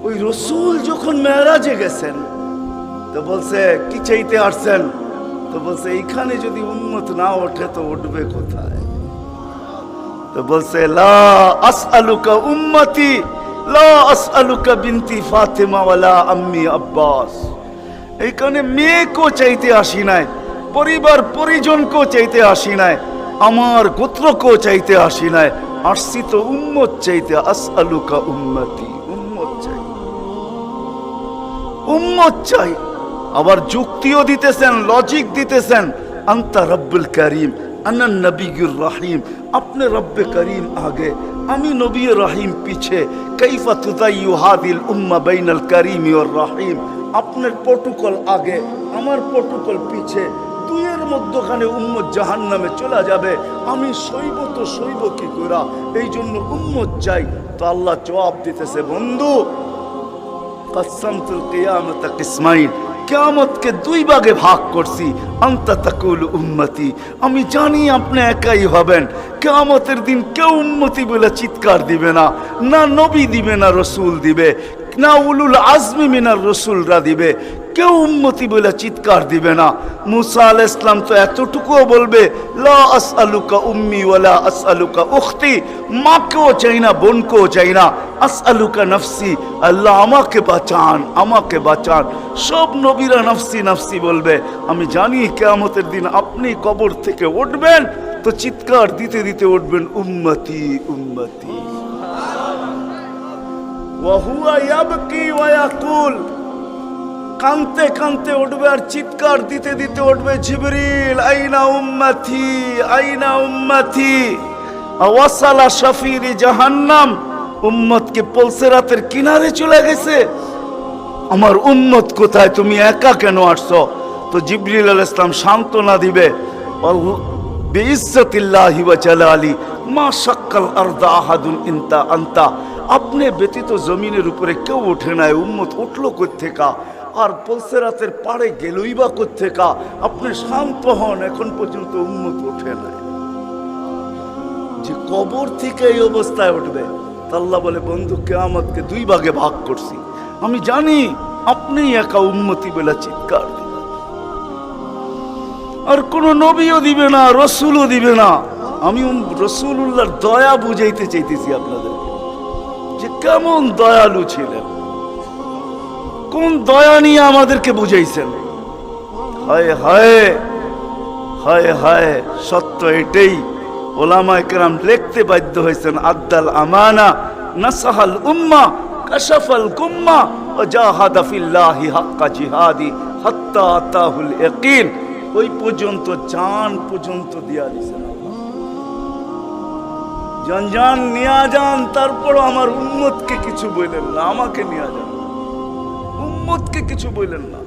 ওই রসুল যখন মেরাজে গেছেন তো বলছে কি চাইতে আসছেন? তো বলছে এইখানে যদি উম্মত না ওঠে তো উঠবে কোথায়? তো বলছে লা আসআলুকা উম্মতি লা আসআলুকা বিনতি ফাতেমা ওয়ালা আম্মি আব্বাস। এইখানে মেয়েকেও চাইতে আসি নাই, পরিবার পরিজনকেও চাইতে আসি নাই, আমার গোত্রকেও চাইতে আসি নাই, আসছি তো উম্মত চাইতে। আসআলুকা উম্মতি, উম্মত চাই, উম্মত চাই। আবার যুক্তিও দিতেছেন, লজিক দিতেছেন। আনতা রব্বুল করিম আনা নবিয়ুর রহিম। আপনি রব্বে করিম আগে, আমি নবী রহিম পিছে। কাইফা তুদাইয়ু হাদিল উম্মাহ বাইনাল করিম ওয়ার রহিম। আপনার প্রটোকল আগে, আমার প্রটোকল পিছে, দুইয়ের মধ্যখানে উম্মত জাহান্নামে চলে যাবে। আমি সইব তো সইব কি করা? এই জন্য উম্মত চাই। তো আল্লাহ জবাব দিতেছে, বন্ধু কসমতুল কিয়ামতা কিসমাইন, কিয়ামতকে দুই ভাগে ভাগ করছি। আনতা তাকুল উম্মতি, আমি জানি আপনি একাই হবেন। কিয়ামতের দিন কেউ উম্মতি বলে চিৎকার দিবে না, না নবী দিবে, না রসুল দিবে, না উলুল আজমি মিনার রসুলরা দিবে। কেউ উম্মতি বলে চিৎকার দিবে না। মুসা আলাইহিস সালাম তো এতটুকুও বলবে লা আসআলুকা উম্মি ওয়ালা আসআলুকা উখতি। মাকেও চাই না, বোনকেও চাই না। আসআলুকা নফসি, আল্লাহ আমাকে বাঁচান, আমাকে বাঁচান। সব নবীরা নফসি নফসি বলবে। আমি জানি কিয়ামতের দিন আপনি কবর থেকে উঠবেন তো চিৎকার দিতে দিতে উঠবেন উম্মতি উম্মতি। ওয়া হুয়া ইয়াবকি ওয়া ইয়াকুল, কানতে কানতে উঠবে আর চিৎকার দিতে দিতে উঠবে জিবরিল আইনা উম্মতি আইনা উম্মতি। ওয়াসালা শাফিরি জাহান্নাম, উম্মতকে পুলসিরাতের কিনারে চলে গেছে। আমার উম্মত কোথায়? তুমি একা কেন আসছো? তো জিবরিল আলাইহিস সালাম সান্ত্বনা দিবে, বিইজ্জতিল্লাহি ওয়া জালালি মা শাক্কাল আরদা আহাদুন ইনতা আনতা। আপনি ব্যতীত জমিনের উপরে কেউ ওঠে নাই, উম্মত উঠলো কোত্থেকা? আর পুলসিরাতের পাড়ে গেলই বা কোত্থেকা? আপনি শান্ত হন, এখন পর্যন্ত উম্মত ওঠে নাই। যে কবর থেকে এই অবস্থায় উঠবে, আল্লাহ বলে বন্ধু কিয়ামতকে দুই ভাগে ভাগ করছি। আমি জানি আপনি একা উম্মতি বলে চিৎকার দিবেন, আর কোন নবীও দিবে না, রসুলও দিবে না। আমি রসুলুল্লাহর দয়া বুঝাইতে চাইতেছি আপনাদেরকে, যে কেমন দয়ালু ছিলেন, কোন দয়া নিয়ে আমাদেরকে বুঝাইছেন। হায় হায় হায় হায়, সত্য এটাই। ওলামায়ে কেরাম লিখতে বাধ্য হয়েছেন, আদ্দাল আমানা নাসাহাল উম্মাহ কাশাফাল গুম্মাহ ওয়া জাহাদা ফিল্লাহি হাক্কা জিহাদি হাত্তা আতাহুল ইয়াকিন। ওই পর্যন্ত জান পর্যন্ত দিয়া দিয়েছেন। জান জান নিয়া যান, তারপর আমার উম্মতকে কিছু বললেন না, আমাকে নিয়া যান, উম্মতকে কিছু বললেন না।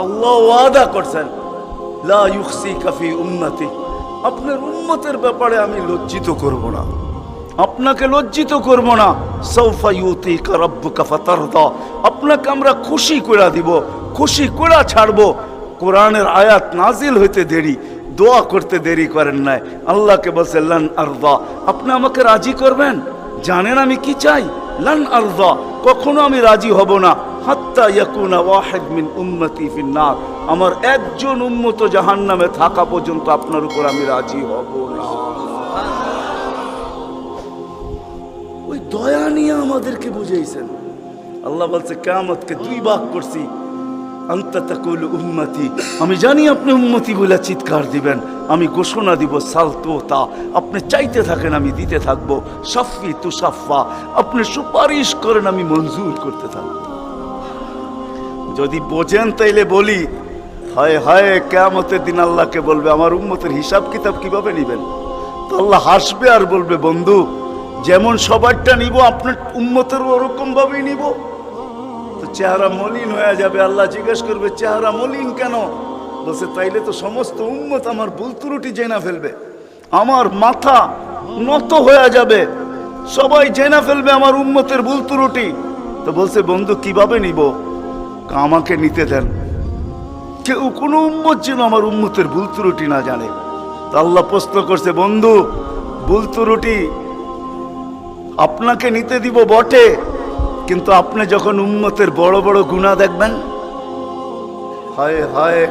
আল্লাহ ওয়াদা করছেন লা ইউখসিকা ফি উম্মতি, আপনার উম্মতের ব্যাপারে আমি লজ্জিত করব না, আপনাকে লজ্জিত করব না। সাউফা ইউতিকা রাব্বুকা ফাতারদা, আপনাকে আমরা খুশি করে দিব, খুশি করে ছাড়বো। কোরআনের আয়াত নাজিল হইতে দেরি, দোয়া করতে দেরি করেন নাই। আল্লাহকে বলছে লান আরদা, আপনি আমাকে রাজি করবেন? জানেন আমি কি চাই? লান আরদা, কখনো আমি রাজি হব না। হাত্তা ইয়াকুনা ওয়াহিদ মিন উম্মতি ফিন্নার, আমার একজন উম্মত জাহান্নামে থাকা পর্যন্ত আপনার উপর আমি রাজি হব না। ওই দয়া নিয়ে আমাদেরকে বুঝাইছেন। আল্লাহ বলছে কিয়ামতকে দুই ভাগ করছি। আনতা তাকুলু উম্মতি, আমি জানি আপনি উম্মতি বলে চিৎকার দিবেন। আমি ঘোষণা দিব সালতোতা, আপনি চাইতে থাকেন আমি দিতে থাকবো। শাফি তুশাফা, আপনি সুপারিশ করেন আমি মঞ্জুর করতে থাকবো। যদি বোঝেন তাইলে বলি, হায় হায় কিয়ামতের দিন আল্লাহকে বলবে আমার উম্মতের হিসাব কিতাব কিভাবে নিবেন? তো আল্লাহ হাসবে আর বলবে বন্ধু যেমন সবারটা নিব আপনার উম্মতের ওরকম ভাবেই নিব। তো চেহারা মলিন হয়ে যাবে। আল্লাহ জিজ্ঞেস করবে চেহারা মলিন কেন? বলছে তাইলে তো সমস্ত উম্মত আমার ভুল ত্রুটি জেনে ফেলবে, আমার মাথা নত হয়ে যাবে, সবাই জেনে ফেলবে আমার উম্মতের ভুল ত্রুটি। তো বলছে বন্ধু কিভাবে নিব? আমাকে নিতে দেন, কেউ কোনো উম্মত যেন আমার উম্মতের ভুল ত্রুটি না জানে। তো আল্লাহ প্রশ্ন করছে বন্ধু ভুল ত্রুটি আপনাকে নিতে দিব বটে, কিন্তু আপনি যখন উম্মতের বড় বড় গুনাহ দেখবেন, হায় হায়,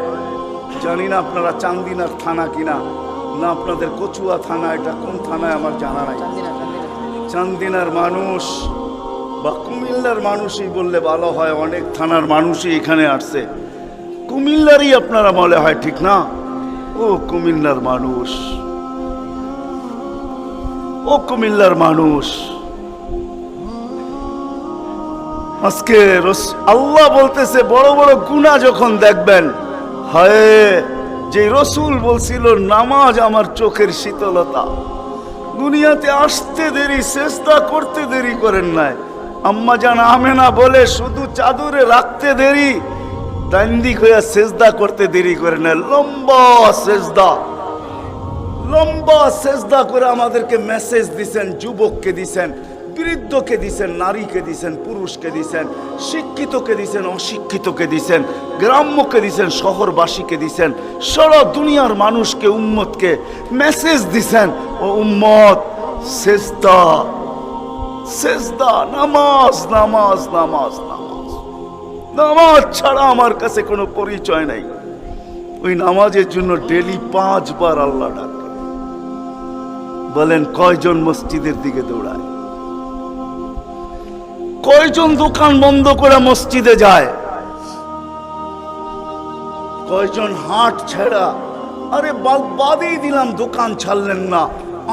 জানি না আপনারা চান্দিনার থানা কিনা, না আপনাদের কচুয়া থানা, এটা কোন থানায় আমার জানা নাই। চান্দিনার মানুষ বা কুমিল্লার মানুষই বললে ভালো হয়, অনেক থানার মানুষই এখানে আসছে। কুমিল্লারই আপনারা মনে হয়, ঠিক না? ও কুমিল্লার মানুষ, ও কুমিল্লার মানুষ, আজকে আল্লাহ বলতেছে বড় বড় গুনাহ যখন দেখবেন, হায়, যে রসুল বলছিল নামাজ আমার চোখের শীতলতা, দুনিয়াতে আসতে দেরি, চেষ্টা করতে দেরি করেন নাই। আম্মা জান আমেনা বলে শুধু চাদরে রাখতে দেরি, দান্দিক হইয়া সেজদা করতে দেরি করে না। লম্বা সেজদা করে আমাদেরকে মেসেজ দিছেন, যুবককে দিছেন, বৃদ্ধকে দিছেন, নারীকে দিছেন, পুরুষকে দিছেন, শিক্ষিতকে দিছেন, অশিক্ষিতকে দিছেন, গ্রাম্যকে দিছেন, শহরবাসীকে দিছেন, সারা দুনিয়ার মানুষকে, উম্মতকে মেসেজ দিছেন, ও উম্মত, সেজদা সেজদা, নামাজ নামাজ নামাজ নামাজ। নামাজ ছাড়া আমার কাছে কোনো পরিচয় নাই। ওই নামাজের জন্য ডেলি 5 বার আল্লাহ ডাকে। বলেন কয়জন মসজিদের দিকে দৌড়ায়? কয়জন দোকান বন্ধ করে মসজিদে যায়? কয়জন হাট ছেড়া, আরে বাদেই দিলাম দোকান ছাড়লেন না,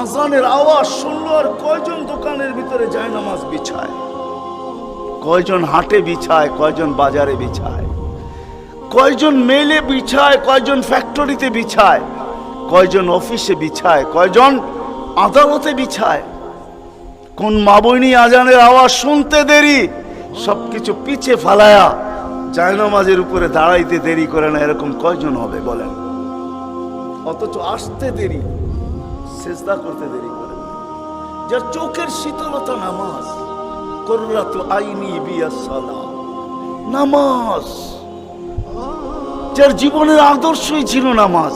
আজানের আওয়াজ শুনলো আর কয়জন দোকানের ভিতরে যায় নামাজ বিছায়? কয়জন হাটে বিছায়, কয়জন বাজারে বিছায়, কয়জন মেলে বিছায়, কয়জন ফ্যাক্টরিতে বিছায়, কয়জন অফিসে বিছায়, কয়জন আদালতে বিছায়? কোন মা বইনি আজানের আওয়াজ শুনতে দেরি, সবকিছু পিছে ফালায়া জায়নামাজের উপরে দাঁড়াইতে দেরি করে না, এরকম কয়জন হবে বলেন? অথচ আসতে দেরি, সেজদা করতে দেরি করে। যার চোখের শীতলতা নামাজ, কুররাতু আইনি বিয়াস সালাহ, নামাজ, যার জীবনের আদর্শই ছিল নামাজ,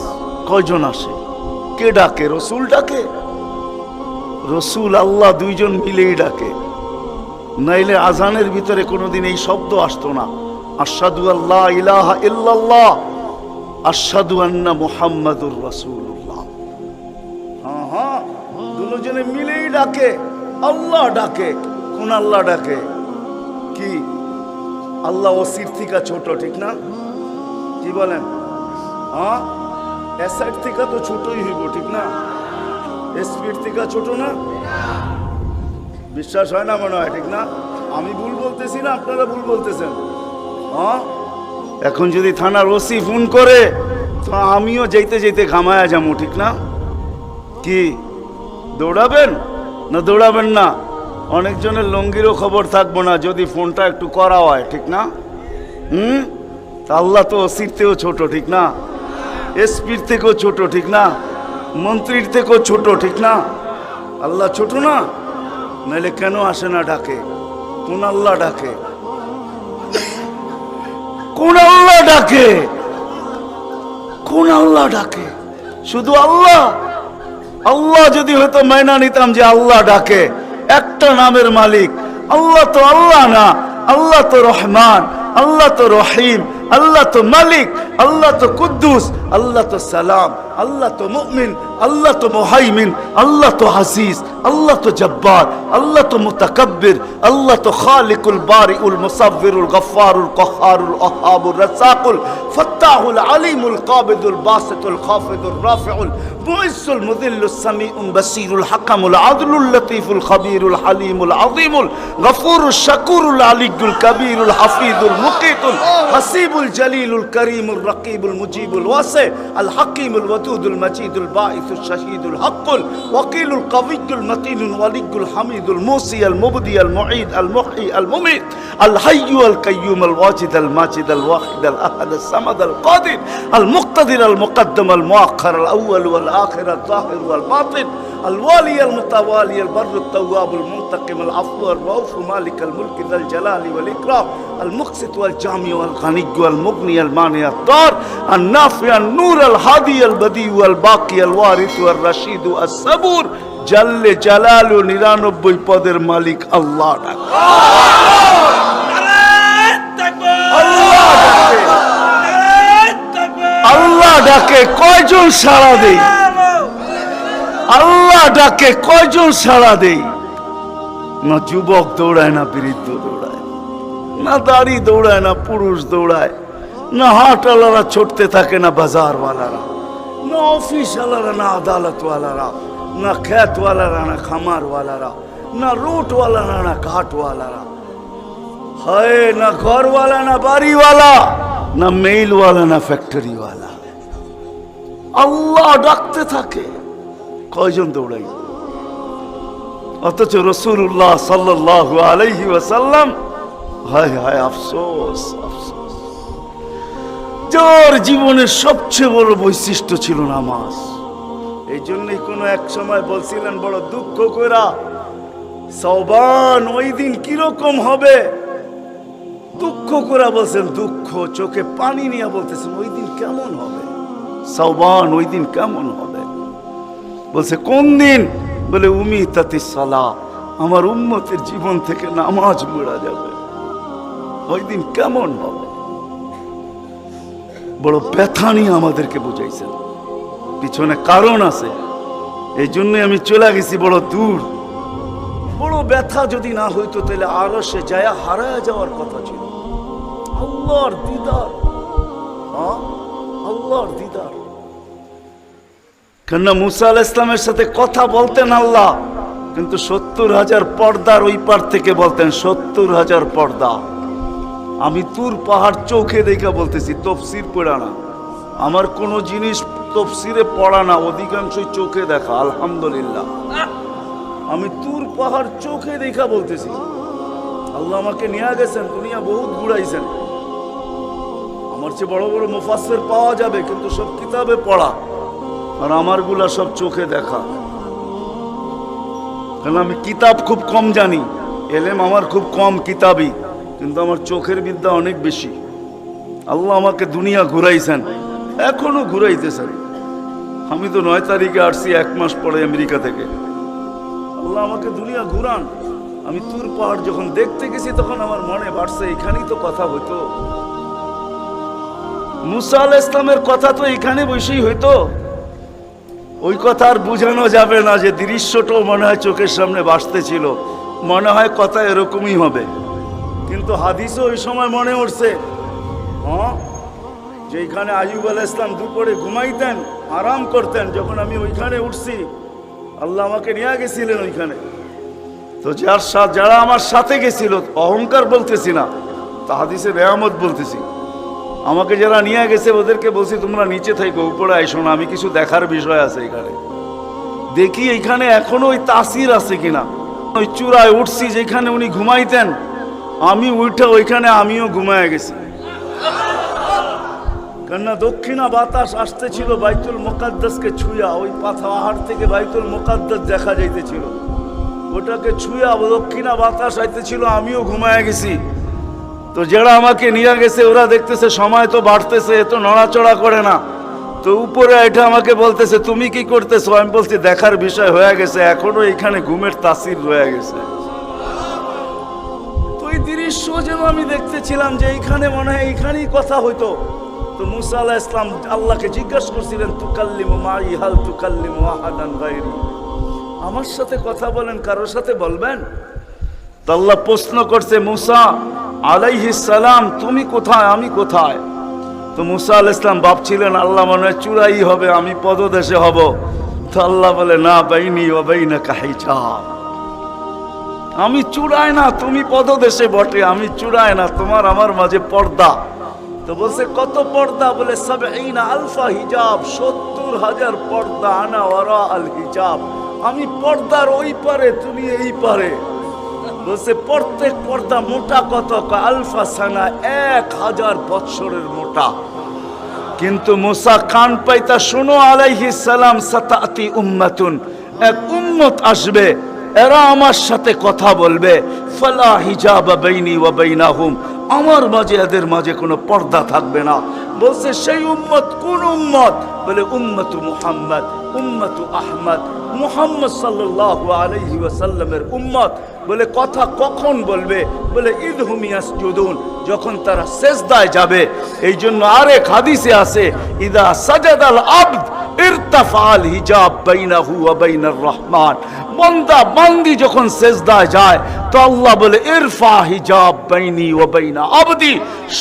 কয়জন আসে? কে ডাকে? রসুল ডাকে? রসুল আল্লাহ দুইজন মিলেই ডাকে, নাইলে আজানের ভিতরে কোনোদিন এই শব্দ আসতো না, আশহাদু আল্লা ইলাহা ইল্লাল্লাহ, আশহাদু আন্না মুহাম্মাদুর রাসূলুল্লাহ। হ্যাঁ, দুজনে মিলেই ডাকে, আল্লাহ ডাকে। কোন আল্লাহ ডাকে? কি আল্লাহ ওসির থেকে ছোট, ঠিক না? কি বলেন? হ্যাঁ, এসআইড থেকে তো ছোটই হইব, ঠিক না? স্পিড থেকে ছোট না? বিশ্বাস হয় না মনে হয়, ঠিক না? আমি ভুল বলতেছি না, আপনারা ভুল বলতেছেন। হ্যাঁ, এখন যদি থানার ওসি ফোন করে তো আমিও যেতে যেতে ঘামায়া যাবো, ঠিক না? কি দৌড়াবেন না দৌড়াবেন না? অনেকজনের লঙ্গিরও খবর থাকবো না যদি ফোনটা একটু করা হয়, ঠিক না? আল্লাহ তো ওসির থেকেও ছোট, ঠিক না? এসপির থেকেও ছোট, ঠিক না? মন্ত্রীর থেকেও ছোট, ঠিক না? আল্লাহ ছোট না? নাইলে কেন আসে না ডাকে? কোন আল্লাহ ডাকে? কোন আল্লাহ ডাকে? কোন আল্লাহ ডাকে? শুধু আল্লাহ? আল্লাহ যদি হয়তো মাইনা নিতাম যে আল্লাহ ডাকে, একটা নামের মালিক আল্লাহ, তো আল্লাহ না, আল্লাহ তো রহমান, আল্লাহ তো রহিম, আল্লাহ তো মালিক, আল্লাহ তো কুদ্দুস, আল্লাহ তো সালাম, আল্লাহ তো মুমিন, আল্লাহ তো মুহাইমিন, আল্লাহ তো আজিজ, আল্লাহ তো জব্বার, আল্লাহ তো মুতাকাব্বির, আল্লাহ তো খালিকুল বারিউল মুসাব্বিরুল গফফারুল কহ্হারুল ওয়াহ্হাবুর রাজ্জাকুল ফাত্তাহুল আলিমুল কাবিদুল বাসিতুল খাফিদুর রাফিউল মুইজ্জুল মুযিল্লুস সামিউল বাসীরুল হাকামুল আদলুল লতীফুল খবীরুল হালিমুল আযীমুল গফুরুশ শাকুরুল আলিয়্যুল কবীরুল হাফিজুল মুকিতুল হাসিবুল জলিলুল করিমুর রকিবুল মুজিবুল ওয়াসি আল হাকিমুল ওয়াদুদুল মজিদুল বাঈসুশ শাহীদুল হকুল ওয়াকিলুল কবিয়্যুল মতিনুল ওয়ালিয়্যুল হামিদুল মুসি আল মুবদি আল মুঈদ আল মুহয়ি আল মুমীত আল হাইয়্যু আল কাইয়্যুম আল ওয়াজিদ আল মাজিদ আল ওয়াহিদ আল আহাদ আল সামাদ আল কাদির আল মুক্তাদির আল মুকদ্দম আল মুআখ্খার আল আউয়াল ওয়াল আখির আল যাহির ওয়াল বাতিন الوالي المتوالي البر التواب المنتقم العفو الرؤوف مالك الملك ذا الجلال والإكرام المقسط والجامع والغني والمغني المانع الضار النافع النور الهادي البديع الباقي الوارث والرشيد الصبور جل جلاله 99 পদের মালিক আল্লাহ। ডাকে, আল্লাহ ডাকে কয়জন সাড়া দেই? আল্লাহ ডাকে কয়জন সাড়া দেই? না যুবক দৌড়ায়, না বৃদ্ধ দৌড়ায়, না দাড়ি দৌড়ায়, না পুরুষ দৌড়ায়, না হাটওয়ালারা ছুটতে থাকে, না বাজারওয়ালারা, না অফিসওয়ালারা, না আদালতওয়ালারা, না খেতওয়ালারা, না খামারওয়ালারা, না রুটওয়ালারা, না ঘাটওয়ালারা, হায় না ঘরওয়ালা, না বাড়িওয়ালা, না মেইলওয়ালা, না ফ্যাক্টরিওয়ালা। আল্লাহ ডাকতে থাকে, কয়জন দৌড়াই? অথচ রাসূলুল্লাহ সাল্লাল্লাহু আলাইহি ওয়াসাল্লাম, হায় হায় আফসোস আফসোস, যার জীবনের সবচেয়ে বড় বৈশিষ্ট্য ছিল নামাজ। এই জন্যই কোন এক সময় বলছিলেন বড় দুঃখ কইরা, সওবান ওই দিন কিরকম হবে, দুঃখ করে বলছেন, দুঃখ চোখে পানি নিয়ে বলতেছেন ওই দিন কেমন হবে, সওবান ওই দিন কেমন হবে। বলছে কোন দিন? বলে উমিতাতিস সালাহ, আমার উম্মতের জীবন থেকে নামাজ মুড়া যাবে, ওই দিন কেমন হবে। বড় ব্যথা নিয়ে আমাদেরকে বুঝাইছেন, পিছনে কারণ আছে, এই জন্যই আমি চলে গেছি বড় দূর। বড় ব্যথা যদি না হইতো তাহলে আরো সে যায় হারায় যাওয়ার কথা ছিল। আল্লাহর দিদার, আল্লাহর দিদার। কেননা মুসা আলাইহিস সালামের সাথে কথা বলতেন আল্লাহ, কিন্তু ৭০,০০০ পর্দার ওই পার থেকে বলতেন, ৭০,০০০ পর্দা। আমি তুর পাহাড় চোখে দেখা বলতেছি, তফসির পড়া না, আমার কোনো জিনিস তফসিরে পড়া না, অধিকাংশই চোখে দেখা। আলহামদুলিল্লাহ, আমি তুর পাহাড় চোখে দেখা বলতেছি। আল্লাহ আমাকে নিয়ে গেছেন, দুনিয়া বহুত ঘুরাইছেন, আমার চেয়ে বড় বড় মুফাসসির পাওয়া যাবে, কিন্তু সব কিতাবে পড়া, আর আমারগুলা সব চোখে দেখা। কারণ আমি কিতাব খুব কম জানি, এলেম আমার খুব কম কিতাবই, কিন্তু আমার চোখের বিদ্যা অনেক বেশি। আল্লাহ আমাকে দুনিয়া ঘুরাইছেন, এখনো ঘুরাইতেছেন। আমি তো ৯ তারিখে আসছি, 1 মাস পরে আমেরিকা থেকে। আল্লাহ আমাকে দুনিয়া ঘুরান। আমি তুর পাহাড় যখন দেখতে গেছি তখন আমার মনে বাড়ছে এখানেই তো কথা হইতো, মুসা আলাইহিস সালামের কথা তো এখানে বসেই হইতো। ওই কথা আর বুঝানো যাবে না, যে দৃশ্যটাও মনে হয় চোখের সামনে ভাসতেছিল, মনে হয় কথা এরকমই হবে। কিন্তু হাদিসও ওই সময় মনে উঠছে, যে এখানে আইয়ুব আলাইহিস সালাম দুপুরে ঘুমাইতেন, আরাম করতেন, যখন আমি ওইখানে উঠছি আল্লাহ আমাকে নিয়ে গেছিলেন ওইখানে। তো যারা আমার সাথে গেছিল, অহংকার বলতেছি না, তা হাদিসের নেয়ামত বলতেছি, আমাকে যারা নিয়ে গেছে ওদেরকে বলছি তোমরা নিচে থাকো, উপরে আইসো না, আমি কিছু দেখার বিষয় আছে এখানে। দেখি এইখানে এখনো ওই তাসির আছে কিনা। ওই চূড়ায় উঠছি যেখানে উনি ঘুমাইতেন, আমি উঠে ওইখানে আমিও ঘুমায় গেছি। কেননা দক্ষিণা বাতাস আসতেছিল বাইতুল মুকাদ্দাসকে ছুঁয়া, ওই পাহাড় থেকে বাইতুল মুকাদ্দাস দেখা যাইতেছিল, ওটাকে ছুঁয়া দক্ষিণা বাতাস আইতেছিল, আমিও ঘুমায় গেছি। তো যারা আমাকে নিয়ে গেছে ওরা দেখতেছে সময় তো বাড়তেছে, এত নড়াচড়া করে না, তো উপরে এটা আমাকে বলতেছে তুমি কি করতেছো? আমি বলছি দেখার বিষয় হয়ে গেছে, এখনো এখানে ঘুমের তাসির রয়ে গেছে। তো এই দৃশ্য যেন আমি দেখতেছিলাম যে এইখানে মনে হয় এইখানেই কথা হইতো। তো মুসা আলাইহিস সালাম আল্লাহকে জিজ্ঞাসা করছিলেন, তুকাল্লিমু মাই হাল তুকাল্লিমু আহাদান গায়রি, আমার সাথে কথা বলেন, কারোর সাথে বলবেন? তো আল্লাহ প্রশ্ন করছে, মুসা আলাইহিস সালাম তুমি কোথায়, আমি কোথায়? তো মুসা আলাইহিস সালাম ভাবছিলেন আল্লাহ মনে হয় চূড়াই হবে, আমি পদদেশে হব। তো আল্লাহ বলে, না, বাইনি ওয়া বাইনাকা হিজাব, আমি চূড়ায় না, তুমি পদদেশে বটে, আমি চূড়ায় না, তোমার আমার মাঝে পর্দা। তো বলছে কত পর্দা? বলে ৭০,০০০ হিজাব, ৭০,০০০ পর্দা, আনা ওয়ারা আল হিজাব, আমি পর্দার ওই পারে, তুমি এই পারে। বলছে প্রত্যেক পর্দা মোটা কত? আলফা সানা, ১,০০০ বৎসরের মোটা। কিন্তু মুসা কান পাইতা, শোনো আলাইহিস সালাম, সাতাতি উম্মাতুন, এক উম্মত আসবে, এরা আমার সাথে কথা বলবে, ফালা হিজাব বাইনি ওয়া বাইনাহুম, আমার মাঝে এদের মাঝে কোনো পর্দা থাকবে না, বলছে সেই উম্মত কোন উম্মত? বলে উম্মতু মুহাম্মদ, উম্মতু আহমদ, মুহাম্মদ সাল্লাল্লাহু আলাইহি ওয়াসাল্লামের উম্মত। বলে কথা কখন বলবে? বলে ইদহুম ইয়াসজুদুন, যখন তারা সিজদায় যাবে। এই জন্য আরেক হাদিসে আছে, ইদা সাজাদাল আবদ ইরতাফাল হিজাব বাইনাহু ওয়া বাইনার রহমান। বান্দা বান্দি যখন সিজদায় যায় তো আল্লাহ বলে ইরফা হিজাব বাইনি ওয়া বাইনা আবদি,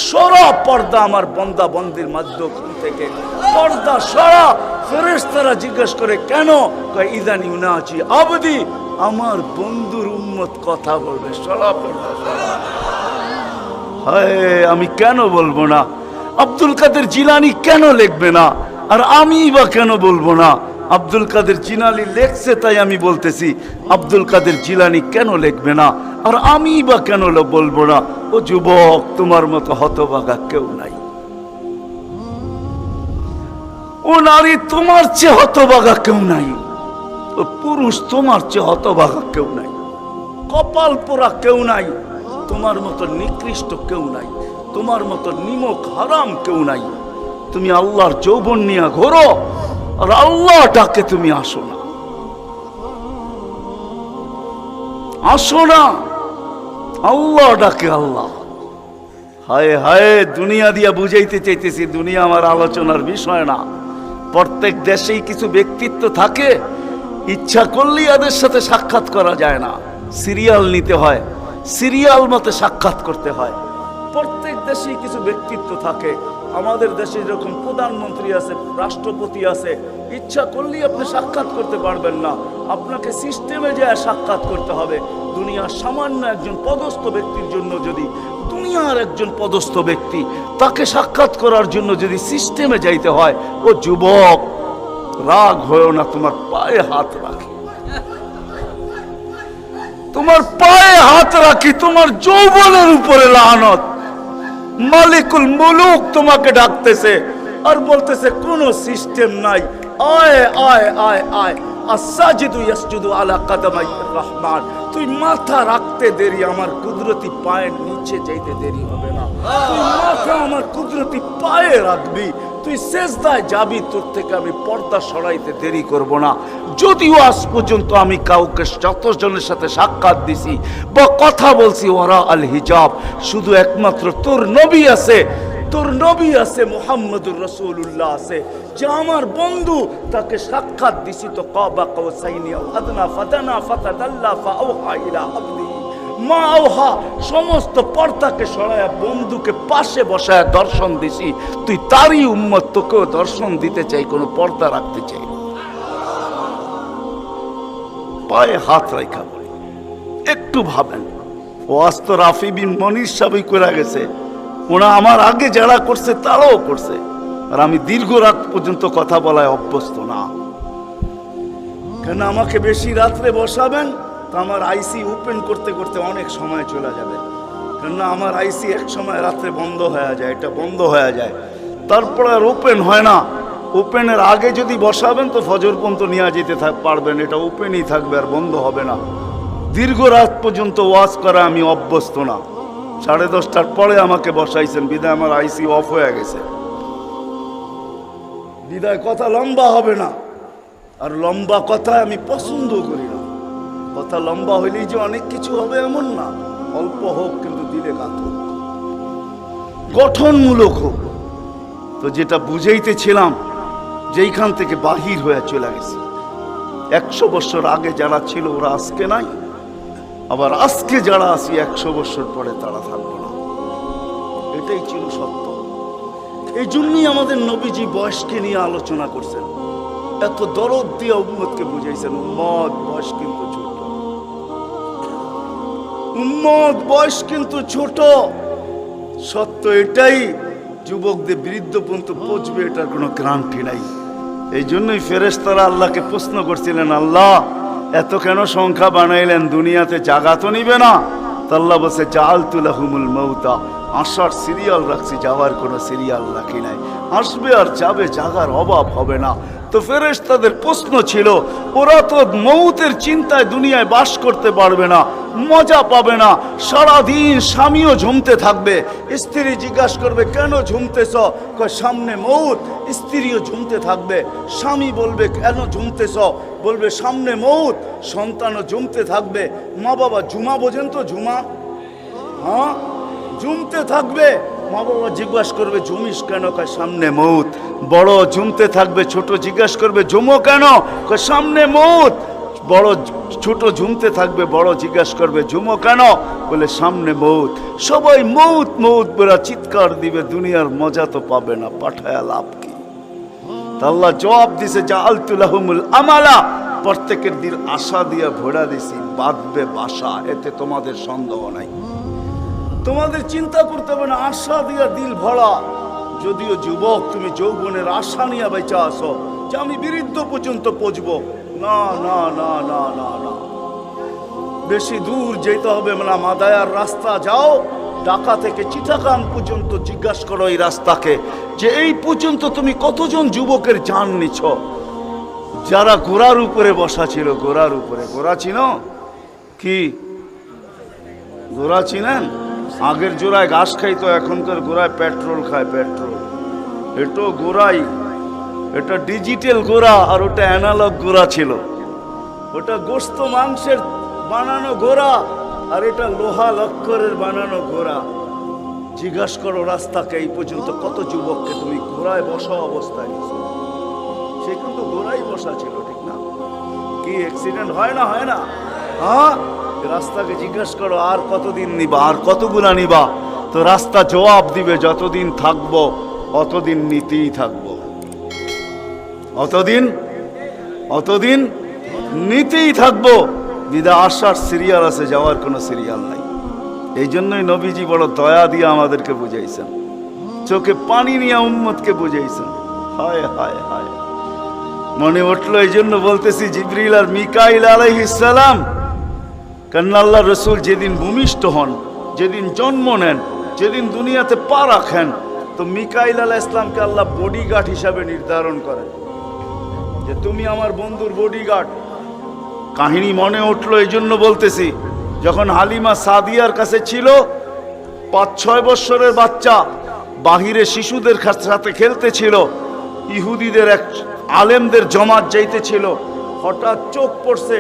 সরা পর্দা আমার বান্দা বান্দির মাঝখান থেকে, পর্দা সরা। ফেরেশতারা জিজ্ঞেস করে কেন? কয় ইদান ইউনাজি আবদি, আমার বন্ধুর উম্মত কথা বলবে, সরা পর্দা সরা। হায়, আমি কেন বলবো না? আব্দুল কাদের জিলানী কেন লিখবে না? আর আমি বা কেন বলবো না? আব্দুল কাদের জিলানী লেখছে তাই আমি বলতেছি। আব্দুল কাদের জিলানী কেন লিখবে না? আর আমি বা কেন বলবো না? ও যুবক, তোমার মতো হতভাগা কেউ নাই। ও নারী, তোমার চেয়ে হতভাগা কেউ নাই। ও পুরুষ, তোমার চেয়ে হতভাগা কেউ নাই। কপাল পোড়া কেউ নাই। তোমার মতো নিকৃষ্ট কেউ নাই। তোমার মতো নিমক হারাম কেউ নাই। তুমি আল্লাহর যৌবন নিয়ে ঘোরো, আর আল্লাহ ডাকে তুমি আসো না, আসো না। আল্লাহ ডাকে আল্লাহ। হায় হায়, দুনিয়া দিয়া বুঝাইতে চাইতেছি, দুনিয়া আমার আলোচনার বিষয় না। প্রত্যেক দেশেই কিছু ব্যক্তিত্ব থাকে, ইচ্ছা করলেই এদের সাথে সাক্ষাৎ করা যায় না, সিরিয়াল নিতে হয়, সিরিয়াল মতে সাক্ষাৎ করতে হয়। প্রত্যেক দেশেই কিছু ব্যক্তিত্ব থাকে। আমাদের দেশে যেরকম প্রধানমন্ত্রী আছে, রাষ্ট্রপতি আছে, ইচ্ছা করলেই আপনি সাক্ষাৎ করতে পারবেন না, আপনাকে সিস্টেমে যায় সাক্ষাৎ করতে হবে। দুনিয়ার সামান্য একজন পদস্থ ব্যক্তির জন্য যদি, দুনিয়ার একজন পদস্থ ব্যক্তি, তাকে সাক্ষাৎ করার জন্য যদি সিস্টেমে যাইতে হয়, ও যুবক রাগ হয়েও না, তোমার পায়ে হাত রাখি, তোমার পায়ে হাত রাখি, তোমার যৌবনের উপরে লানত। মালিকুল মুলুক তোমাকে ডাকতেছে আর বলতেছে কোনো সিস্টেম নাই, আয় আয় আয় আয়। আসাজিদু ইয়াসজুদু আলা কাদামাইর রহমান, তুই মাথা রাখতে দেরি, আমার কুদরতি পায়ের নিচে যাইতে দেরি হবে না। তুই মাথা আমার কুদরতি পায়ে রাখবি, তুই সিজদায় যাবি, তোর থেকে আমি পর্দা সরাইতে দেরি করব না। যদিও আজ পর্যন্ত আমি কাউকে যতজনের সাথে সাক্ষাৎ দিছি বা কথা বলছি ওরা আল হিজাব, শুধু একমাত্র তোর নবী আছে, তোর নবী আছে, মুহাম্মদুর রাসূলুল্লাহ আছে, যে আমার বন্ধু, তাকে সাক্ষাৎ দিছি তো কাবা কাউসাইনি আও আদনা ফাদানা ফাতাদাল্লা ফাআওহা ইলা আবদি মা আওহা। সমস্ত পর্দাকে সরায়া বন্ধুকে পাশে বসায় দর্শন দিছি। তুই তারই উম্মত, তোকেও দর্শন দিতে চাই, কোনো পর্দা রাখতে চাই না। পায়ে হাত রাখা বলি, একটু ভাবেন। ওয়াজ তো রাফি বিন মনির সাহেবই করে গেছে, ওরা আমার আগে যারা করছে তারাও করছে, আর আমি দীর্ঘ রাত পর্যন্ত কথা বলায় অভ্যস্ত না। কেন আমাকে বেশি রাত্রে বসাবেন তো আমার আইসি ওপেন করতে করতে অনেক সময় চলে যাবে। কেননা আমার আইসি এক সময় রাত্রে বন্ধ হয়ে যায়, এটা বন্ধ হয়ে যায়, তারপর আর ওপেন হয় না। ওপেনের আগে যদি বসাবেন তো ফজর পর্যন্ত নিয়ে যেতে পারবেন, এটা ওপেনই থাকবে আর বন্ধ হবে না। দীর্ঘ রাত পর্যন্ত ওয়াজ করা আমি অভ্যস্ত না। 10:30টার পরে আমাকে বসাইছেন, বিদায় আমার আইসি অফ হয়ে গেছে, বিদায় কথা লম্বা হবে না। আর লম্বা কথা আমি পছন্দ করি না। কথা লম্বা হইলেই যে অনেক কিছু হবে এমন না, অল্প হোক কিন্তু দিলে গাত হোক, গঠনমূলক হোক। তো যেটা বুঝাইতেছিলাম, যেইখান থেকে বাহির হয়ে চলে গেছে, 100 বছর আগে যারা ছিল ওরা আজকে নাই, আবার আজকে যারা আছি 100 বছর পরে তারা থাকবে না। এটাই ছিল সত্য। এই জন্যই আমাদের নবীজি বয়সকে নিয়ে আলোচনা করছেন, এত দরদ দিয়ে উম্মতকে বুঝাইছেন, উম্মত বয়স কিন্তু ছোট, উম্মত বয়স কিন্তু ছোট। সত্য এটাই, যুবকদের বৃদ্ধ পর্যন্ত পৌঁছবে এটার কোনো গ্যারান্টি নাই। এই জন্যই ফেরেশতারা আল্লাহকে প্রশ্ন করছিলেন, আল্লাহ এত কেন সংখ্যা বানাইলেন, দুনিয়াতে জাগা তো নিবে না? তো আল্লাহ বলছে জাআলতু লাহুমুল মাউতা, আসার সিরিয়াল রাখছি, যাওয়ার কোনো সিরিয়াল রাখি নাই। আসবে আর যাবে, জাগার অভাব হবে না। তো ফেরেশতাদের প্রশ্ন ছিল, ওরা তো মৌতের চিন্তায় দুনিয়ায় বাস করতে পারবে না, মজা পাবে না, সারাদিন স্বামীও ঝুমতে থাকবে। স্ত্রী জিজ্ঞাসা করবে, কেন ঝুমতেছ? কয়, সামনে মৌত। স্ত্রীও ঝুমতে থাকবে। স্বামী বলবে, কেন ঝুমতেছ? বলবে, সামনে মৌত। সন্তানও ঝুমতে থাকবে। মা বাবা ঝুমা বোঝেন তো? ঝুমা, হ্যাঁ, ঝুমতে থাকবে। মা বাবা জিজ্ঞাসা করবে, ঝুমিস কেন? কয়, সামনে মৌত। বড় ঝুমতে থাকবে, ছোট জিজ্ঞাসা করবে, ঝুমো কেন? কয়, সামনে মৌত। বড় ছোট ঝুমতে থাকবে, বড় জিজ্ঞাসা করবে, ঝুমো কেন? বলে, সামনে মৌত। সবাই মৌত মৌত বলে চিৎকার দিবে, দুনিয়ার মজা তো পাবে না, পাঠায়া লাভ কি? আল্লাহ জবাব দিছে, জাআলতু লাহুমুল আমালা, প্রত্যেকের দিল আশা দিয়া ভরা দিছি, বাঁধবে বাসা, এতে তোমাদের সন্দেহ নাই। তোমাদের চিন্তা করতে হবে না, আশা দিয়া দিল ভরা। যদিও যুবক, তুমি যৌবনের আশা নিয়ে বেঁচে আসো যে আমি বৃদ্ধ পর্যন্ত পৌঁছবো, না না না না না না, বেশি দূর যেতে হবে না। মাদায়ার রাস্তা যাও, ঢাকা থেকে চিটাগাং পর্যন্ত জিজ্ঞাসা করো এই রাস্তাকে, যে এই পর্যন্ত তুমি কতজন যুবকের জান নিছ, যারা ঘোড়ার উপরে বসা ছিল। ঘোড়ার উপরে, ঘোড়া চিনো কি? ঘোড়া চিনেন? আগের জোড়ায় ঘাস খাইতো, এখনকার ঘোড়ায় পেট্রোল খায়। পেট্রোল, এটা ঘোড়াই, এটা ডিজিটাল ঘোড়া, আর ওটা অ্যানালগ ঘোড়া ছিল। ওটা গোস্ত মাংসের বানানো ঘোড়া, আর এটা লোহা লক্করের বানানো ঘোড়া। জিজ্ঞাসা করো রাস্তাকে, এই পর্যন্ত কত যুবককে তুমি ঘোড়ায় বসা অবস্থায় নিছো? সে কিন্তু ঘোড়াই বসা ছিল, ঠিক না? কি অ্যাক্সিডেন্ট হয় না? হয় না? হ্যাঁ, রাস্তাকে জিজ্ঞাসা করো, আর কতদিন নিবা, আর কতগুলা নিবা? তো রাস্তা জবাব দিবে, যতদিন থাকবো অতদিন নিতেই থাকবো, অতদিন নিতেই থাকবো। বিদা আসার সিরিয়াল আছে, যাওয়ার কোনো সিরিয়াল নাই। এই জন্যই নবীজি বড় দয়া দিয়ে আমাদেরকে বুঝাইছেন, চোখে পানি নিয়ে উম্মতকে বুঝাইছেন। হায় হায় হায়, মনে উঠলো, এই জন্য বলতেছি, জিবরিল আর মিকাইল আলাইহিস সালাম, কারণ আল্লাহ রসুল যেদিন ভূমিষ্ঠ হন, যেদিন জন্ম নেন, যেদিন দুনিয়াতে পা রাখেন, তো মিকাইল আলাইহিস সালামকে আল্লাহ বডিগার্ড হিসাবে নির্ধারণ করেন, যে তুমি আমার বন্ধুর বডিগার্ড। কাহিনী মনে উঠলো, এই জন্য বলতেছি, যখন হালিমা সাদিয়ার কাছে ছিল, 5-6 বছরের বাচ্চা, বাহিরে শিশুদের সাথে খেলতে ছিল, ইহুদিদের এক আলেমদের জমাত যাইতেছিল, হঠাৎ চোখ পড়ছে,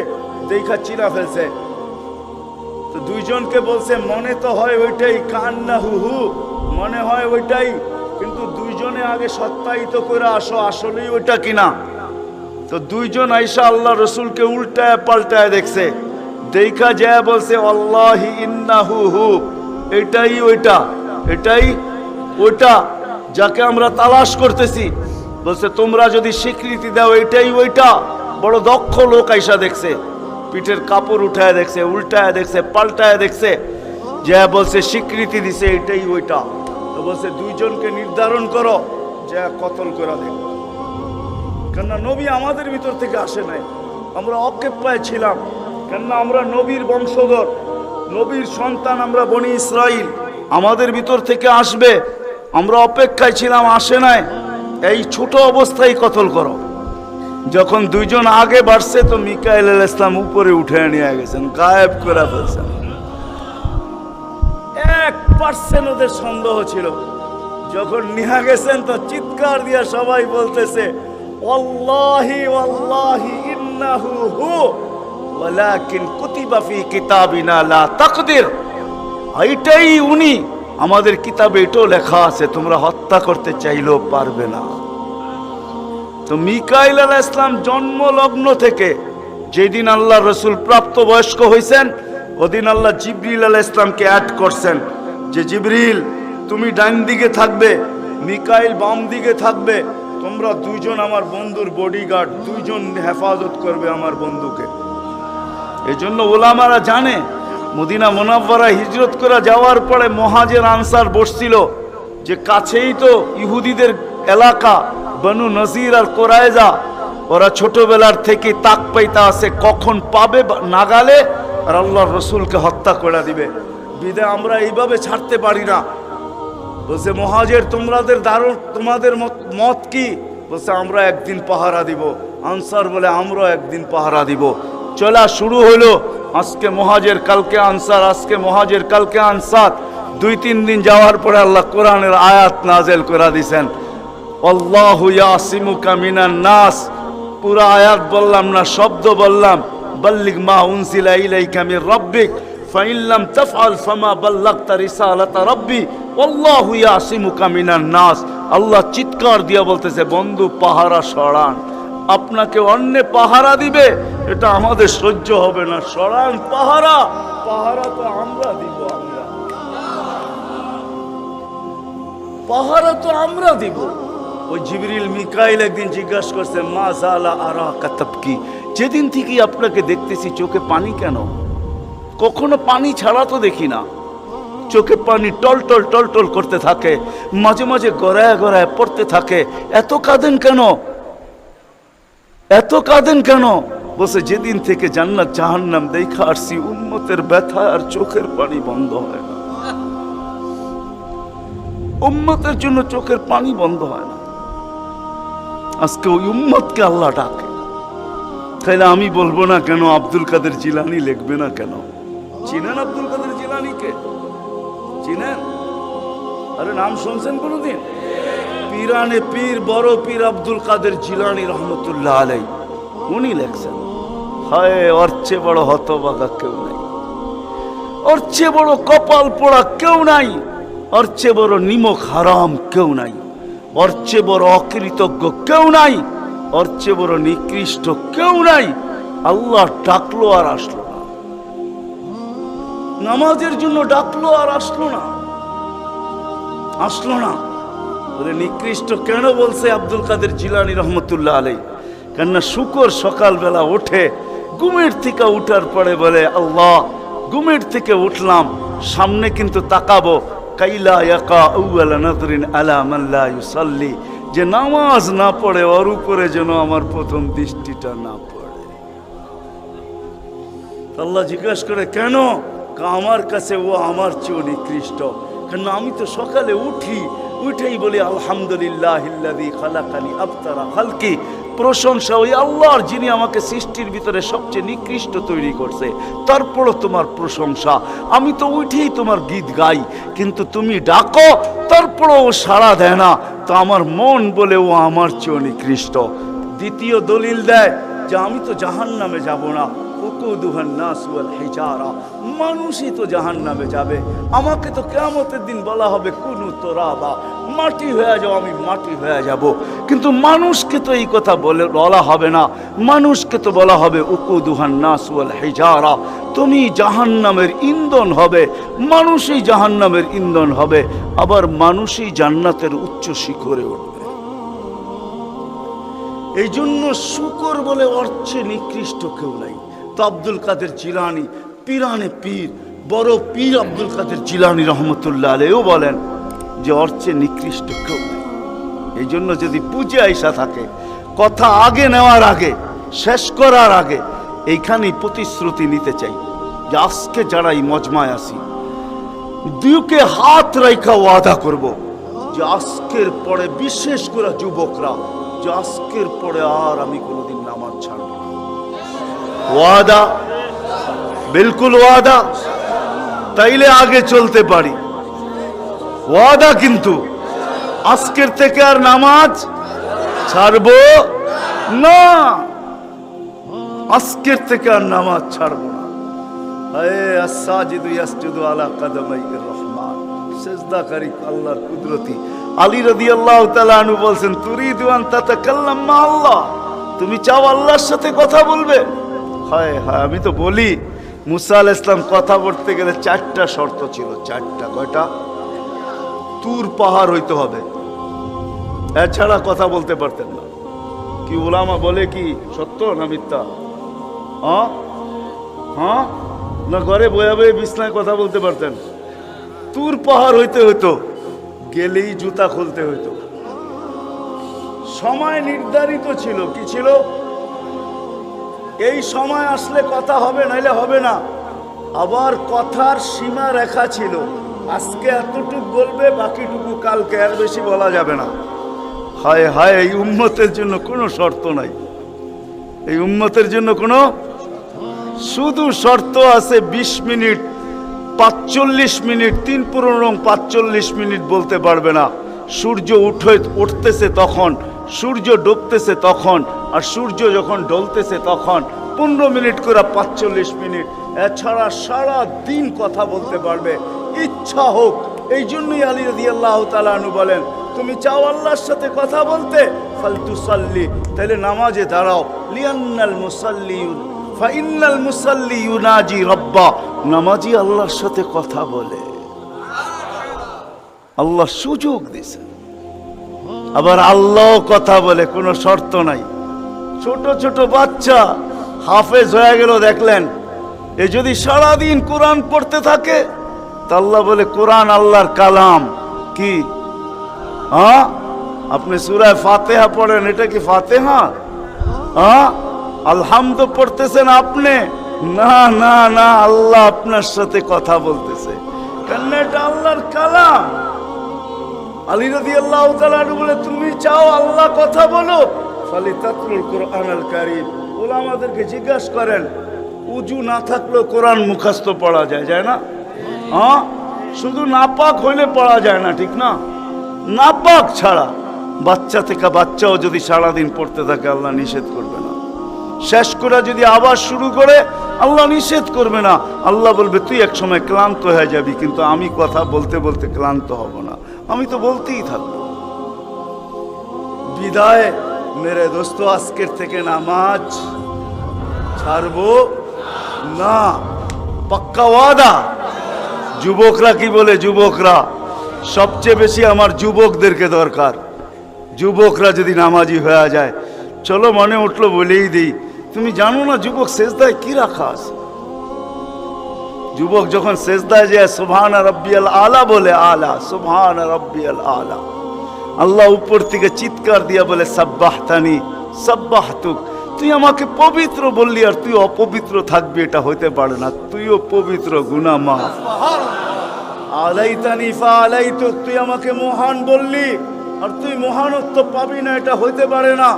দেখা চিনা ফেলছে। তো দুইজনকে বলছে, মনে তো হয় ওইটাই, কান্না হুহু, মনে হয় ওইটাই, কিন্তু দুইজনে আগে সত্যায়িত করে আসো আসলেই ওইটা কিনা। তো দুইজন আইসা আল্লাহ রসুলকে উল্টায় পাল্টায় দেখছে, দেখা যায় বলছে, আল্লাহি ইন্নাহু হু, এটাই ওইটা, এটাই ওইটা যাকে আমরা তালাশ করতেছি। বলছে, তোমরা যদি স্বীকৃতি দাও এটাই ওইটা। বড় দক্ষ লোক আইসা দেখছে, পিঠের কাপড় উঠায় দেখছে, উল্টায় দেখছে, পাল্টায় দেখছে, যা বলছে স্বীকৃতি দিছে, এটাই ওইটা। তো বলছে, দুইজনকে নির্ধারণ করো, যা কতল করে দেখ। কেননা নবী আমাদের ভিতর থেকে আসে নাই, আমরা অকেপ্পায় ছিলাম। কেননা আমরা নবীর বংশধর, নবীর সন্তান, আমরা বনি ইসরাইল, আমাদের ভিতর থেকে আসবে, আমরা অপেক্ষায় ছিলাম, আসে নাই। এই ছোট অবস্থায় কতল করো। যখন দুইজন আগে বাড়ছে, তো মিকাইল আলাইহিস সালাম উপরে উঠে নিয়ে গেছেন, গায়েব করে ফেলছেন। 1% ওদের সন্দেহ ছিল। যখন নিয়ে গেছেন, তো চিৎকার দিয়া সবাই বলতেছে, ওয়াল্লাহি ওয়াল্লাহি ইন্নাহু হু ওয়ালাকিন কুতিবা ফি কিতাবিনা লা তাকদির, এইটাই উনি, আমাদের কিতাবে এটাও লেখা আছে, তোমরা হত্যা করতে চাইলেও পারবে না। তো মিকাইল আলাইহিস সালাম জন্ম লগ্ন থেকে যেদিন আল্লাহ রসুল প্রাপ্ত বয়স্ক হয়েছেন, ওদিন আল্লাহ জিবরিল আলাইহিস সালামকে অ্যাড করছেন, যে জিবরিল তুমি ডান দিকে থাকবে, মিকাইল বাম দিকে থাকবে, তোমরা দুইজন আমার বন্ধুর বডিগার্ড, দুইজন হেফাজত করবে আমার বন্ধুকে। এই জন্য ওলামারা জানে, মদিনা মুনাওয়ারা হিজরত করে যাওয়ার পরে মুহাজির আনসার বসছিল, যে কাছেই তো ইহুদিদের এলাকা, বনু নজির আর কোরাইজা, ওরা ছোটবেলার থেকে তাক পাইতা আছে, কখন পাবে নাগালে আর আল্লাহর রসুলকে হত্যা করে দিবে। বিদে আমরা এইভাবে ছাড়তে পারি না। বলছে, মুহাজির তোমাদের মত কি? বলছে আমরা একদিন পাহারা দিব। আনসার বলে আমরা একদিন পাহারা দিব। চলা শুরু হলো। আজকে মুহাজির, কালকে আনসার, আজকে মুহাজির, কালকে আনসার। 2-3 দিন যাওয়ার পরে আল্লাহ কোরআনের আয়াত নাযিল করে দিয়েছেন, আল্লাহু ইয়াসিমুকা মিনান নাস। পুরা আয়াত বললাম না, শব্দ বললাম। বাল্লিগ মা উনজিলা ইলাইকা মির রাব্বিক ফাইন লাম তাফআল ফামা বাল্লাগতা রিসালাতা রাব্বি আল্লাহু ইয়াসিমুকা মিনান নাস। আল্লাহ চিৎকার দিয়া বলতেছে, বন্ধু পাহারা সরান। আপনাকে অন্য পাহারা দিবে, এটা আমাদের সহ্য হবে না। সরান পাহারা। পাহারা তো আমরা দিব, আমরা পাহারা তো আমরা দিব। ওই জিবরিল মিকাইল একদিন জিজ্ঞাসা করছে, মা জালা আরাকা তাবকি, যেদিন থেকে আপনাকে দেখতেছি চোখে পানি কেন? কখনো পানি ছাড়া তো দেখি না। চোখে পানি টলটল টলটল করতে থাকে, মাঝে মাঝে গড়ায় গড়ায় পড়তে থাকে। এত কাঁদেন কেন? এত কাঁদেন কেন? বসে যেদিন থেকে জান্নাত জাহান্নাম দেখা আসছি, উম্মতের ব্যথা আর চোখের পানি বন্ধ হয় না। উম্মতের জন্য চোখের পানি বন্ধ হয় না। আজকে ওই উম্মতকে আল্লাহ ডাকে। তাইলে আমি বলবো না কেন আব্দুল কাদের জিলানী লিখবে না কেন? চিনেন আব্দুল কাদের জিলানীকে? চিনেন? আরে নাম শুনছেন কোনদিন? পীরানে পীর, বড় পীর আব্দুল কাদের জিলানী রহমতুল্লাহ আলাইহি, উনি লেখছেন, হায় ওর চেয়ে বড় হতভাগা কেউ নাই, ওর চেয়ে বড় কপাল পোড়া কেউ নাই, ওর চেয়ে বড় নিমক হারাম কেউ নাই, ওর চেয়ে বড় অকৃতজ্ঞ কেউ নাই, ওর চেয়ে বড় নিকৃষ্ট কেউ নাই। আল্লাহ ডাকলো আর আসলো না, নামাজের জন্য ডাকলো আর আসলো না, আসলো না। বলে নিকৃষ্ট কেন বলছে আব্দুল কাদের জিলানী রহমতুল্লাহ আলাইহি? কেননা শুকর সকালবেলা ওঠে, ঘুমের থেকে উঠার পরে বলে, আল্লাহ ঘুমের থেকে উঠলাম, সামনে কিন্তু তাকাবো, কাইলা ইয়াকা আউয়ালা নাযরিন আলা মান লা ইউসাল্লি, যে নামাজ না পড়ে ওর উপরে যেন আমার প্রথম দৃষ্টিটা না পড়ে। আল্লাহ জিজ্ঞাসা করে, কেন? আমার কাছে ও আমার চেয়ে নিকৃষ্ট। কেন? আমি তো সকালে উঠেই বলি আলহামদুলিল্লাহিল্লাযী খালাকানি আবতারা খালকি, প্রশংসা ওই আল্লাহর যিনি আমাকে সৃষ্টির ভিতরে সবচেয়ে নিকৃষ্ট তৈরি করছে, তারপরও তোমার প্রশংসা। আমি তো উঠেই তোমার গীত গাই, কিন্তু তুমি ডাকো তারপরও ও সাড়া দেয় না, তো আমার মন বলে ও আমার চেয়ে নিকৃষ্ট। দ্বিতীয় দলিল দেয় যে আমি তো জাহান্নামে যাব না, মানুষই তো জাহান্নামে যাবে। আমাকে তো কিয়ামতের দিন বলা হবে কুনু তুরাবা, মাটি হয়ে যাও, আমি মাটি হয়ে যাব। কিন্তু মানুষকে তো এই কথা বলা হবে না, মানুষকে তো বলা হবে উকুদুহান নাস ওয়াল হিজারা, তুমি জাহান্নামের ইন্ধন হবে, মানুষই জাহান্নামের ইন্ধন হবে, আবার মানুষই জান্নাতের উচ্চ শিখরে উঠবে। এই জন্য শুকর বলে অর্থে নিকৃষ্ট কেউ নাই। তো আব্দুল কাদের জিলানী, পীরানে পীর, বড় পীর আব্দুল কাদের জিলানী রহমতুল্লাহ আলাইহিও বলেন যে অর্থে নিকৃষ্ট কেউ নাই। এই জন্য যদি বুঝে আইসা থাকে, কথা আগে নেওয়ার আগে, শেষ করার আগে এইখানেই প্রতিশ্রুতি নিতে চাই যে আজকে যারা এই মজমায় আসি, দুকে হাত রাইখা ওয়াদা করব যে আজকের পরে, বিশেষ করে যুবকরা, যে আজকের পরে আর আমি কোনোদিন নামাজ ছাড়ব না। ওয়াদা, বিলকুল ওয়াদা, তাইলে আগে চলতে পারি। ওয়াদা কিন্তু আজকের থেকে আর নামাজ ছাড়ব না, আজকের থেকে আর নামাজ ছাড়ব না। হায় আস-সাজিদু ইয়াসজুদু আলা কাদামাইর রহমান, সিজদাকারী আল্লাহর কুদরতি। আলী রাদিয়াল্লাহু তাআলা আনহু বলছেন, তুরিদু আন তাতাকাল্লাম মা আল্লাহ, তুমি চাও আল্লাহর সাথে কথা বলবে? হায় হায়, আমি তো বলি মুসা আলাইহিস সালাম কথা বলতে গেলে 4টা শর্ত ছিল। 4টা। কয়টা? তুর পাহাড় হইতে হবে, এছাড়া কথা বলতে পারতেন না। কি উলামা বলে, কি সত্য না মিথ্যা? হ্যাঁ না ঘরে বয়ে বয়ে বিছনায় কথা বলতে পারতেন? তুর পাহাড় হইতে হইতো, গেলেই জুতা খুলতে হইতো। সময় নির্ধারিত ছিল। কি ছিল? এই সময় আসলে কথা হবে, নাইলে হবে না। আবার কথার সীমা রেখা ছিল, আজকে এতটুকু বলবে, বাকিটুকু কালকে, আর বেশি বলা যাবে না। হায় হায়, এই উম্মতের জন্য কোনো শর্ত নাই, এই উম্মতের জন্য কোনো শুধু শর্ত আছে 20 মিনিট 45 মিনিট, 3 মিনিট বলতে পারবে না। সূর্য উঠতেছে তখন, সূর্য ডুবতেছে তখন, আর সূর্য যখন ডলতেছে তখন 15 মিনিট করে 45 মিনিট। এছাড়া সারা দিন কথা বলতে পারবে, ইচ্ছা হোক। এই জন্যই আলী রাদিয়াল্লাহু তাআলা আনহু বলেন, তুমি চাও আল্লাহর সাথে কথা বলতে, ফালতুসাল্লি, তাহলে নামাজে দাঁড়াও। লিয়ান্নাল মুসাল্লি ফাইন্নাল মুসাল্লি ইউনাজি রাব্বা, নামাজি আল্লাহর সাথে কথা বলে। আল্লাহ সুযোগ দিয়েছে, আবার আল্লাহ কথা বলে, কোনো শর্ত নাই। ছোট ছোট বাচ্চা হাফেজ হয়ে গেল, দেখলেন, এ যদি সারাদিন কোরআন পড়তে থাকে, তা আল্লাহ বলে কোরআন আল্লাহর কালাম। কি হ্যাঁ, আপনি সূরা ফাতিহা পড়েন, এটা কি ফাতিহা? হ্যাঁ, আলহামদ পড়তেছেন আপনি, না না না, আল্লাহ আপনার সাথে কথা বলতেছে, কেন এটা আল্লাহর কালাম। আলী রাদিয়াল্লাহু তাআলা বলে, তুমি চাও আল্লাহ কথা বলো, ফালিতাতলুল কুরআনুল কারীম। উলামাদেরকে জিজ্ঞাসা করেন, উজু না থাকলেও কোরআন মুখস্থ পড়া যায়, যায় না? হ্যাঁ, শুধু নাপাক হইলে পড়া যায় না, ঠিক না? নাপাক ছাড়া বাচ্চা থেকে বাচ্চাও যদি সারাদিন পড়তে থাকে, আল্লাহ নিষেধ করবে না। শেষ করে যদি আবার শুরু করে, আল্লাহ নিষেধ করবে না। আল্লাহ বলবে, তুই এক সময় ক্লান্ত হয়ে যাবি, কিন্তু আমি কথা বলতে বলতে ক্লান্ত হব না, আমি তো বলতেই থাকবো। বিদায় মেরে দোস্ত, আজকের থেকে নামাজ ছাড়বো না, পাক্কা ওয়াদা। যুবকরা কি বলে? যুবকরা সবচেয়ে বেশি আমার যুবকদেরকে দরকার। যুবকরা যদি নামাজি হয়ে যায়, চলো মনে উঠলো বলেই দিই, তুমি জানো না যুবক সেজদায় কি রাখা আছে? যুবক যখন সেজদায় যায় সুবহান রাব্বিয়াল আলা বলে, আলা সুবহান রাব্বিয়াল আলা, আল্লাহ উপর থেকে চিৎকার দিয়া বলে, সাব্বাহতানি সাব্বাহতুক, তুই আমাকে পবিত্র বললি আর তুই অপবিত্র থাকবি, এটা হইতে পারে না। তুইও পবিত্র, গুনাহ মাফ। আলাইতানি ফাআলাইতুক, তুই আমাকে মহান বললি আর তুই মহানত্ব পাবি না, এটা হইতে পারে না।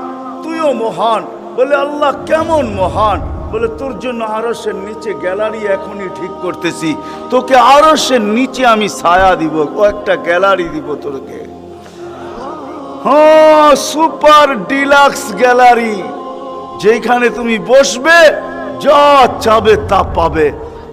তুইও মহান। বলে, আল্লাহ কেমন মহান? বলে, তোর জন্য আরশের নিচে গ্যালারি এখনই ঠিক করতেছি, তোকে আরশের নিচে আমি ছায়া দিব, ও একটা গ্যালারি দিব তোকে। হ্যাঁ, সুপার ডিলাক্স গ্যালারি, যেখানে তুমি বসবে, যা চাবে তা পাবে,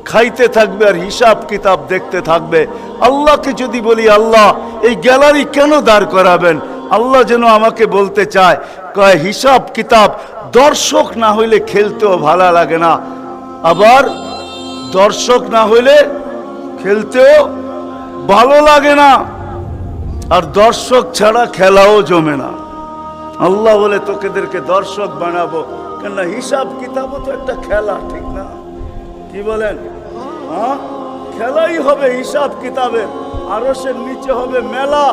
খাইতে থাকবে আর হিসাব কিতাব দেখতে থাকবে। আল্লাহকে যদি বলি, আল্লাহ এই গ্যালারি কেন দাঁড় করাবেন? আল্লাহ যেন আমাকে বলতে চায়, কয় হিসাব কিতাব দর্শক না হইলে খেলতেও ভালো লাগে না, আবার দর্শক না হইলে খেলতেও ভালো লাগে না, আর দর্শক ছাড়া খেলাও জমে না। আল্লাহ বলে, তোকেদেরকে দর্শক বানাবো, কেন হিসাব কিতাবও তো একটা খেলা, ঠিক না? কি বলেন? হ্যাঁ, খেলাই হবে হিসাব কিতাবের। আরশের নিচে হবে মেলা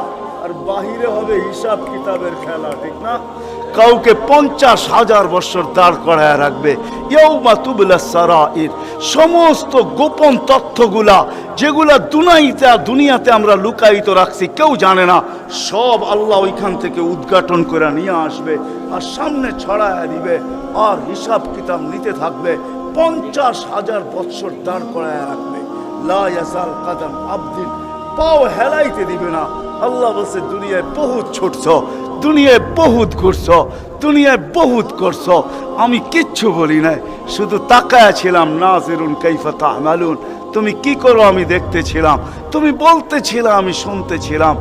আর বাহিরে হবে হিসাব কিতাবের খেলা, ঠিক না? কাউকে 50,000 বছর দাঁড় করায় রাখবে। ইয়াউমা তুবলা সারাইর, সমস্ত গোপন তথ্যগুলা যেগুলা দুনিয়াতে আমরা লুকায়িত রাখছি, কেউ জানে না, সব আল্লাহ ওইখান থেকে উদ্ঘাটন করে নিয়ে আসবে আর সামনে ছড়ায় দিবে, আর হিসাব কিতাব নিতে থাকবে। 50,000 বছর দাঁড় করায় রাখবে। লা ইয়াজাল কদম আবদিন, পাও হেলাইতে দিবে না। আল্লাহ বলছে, দুনিয়ায় বহুত ছুটছ, দুনিয়ায় বহুত ঘুরছ, দুনিয়ায় বহুত করছ, আমি কিচ্ছু বলি নাই, শুধু তাকায়া ছিলাম। নাজিরুন কাইফা তা'মালুন, তুমি কি করো আমি দেখতেছিলাম, তুমি বলতেছিলাম আমি শুনতেছিলাম।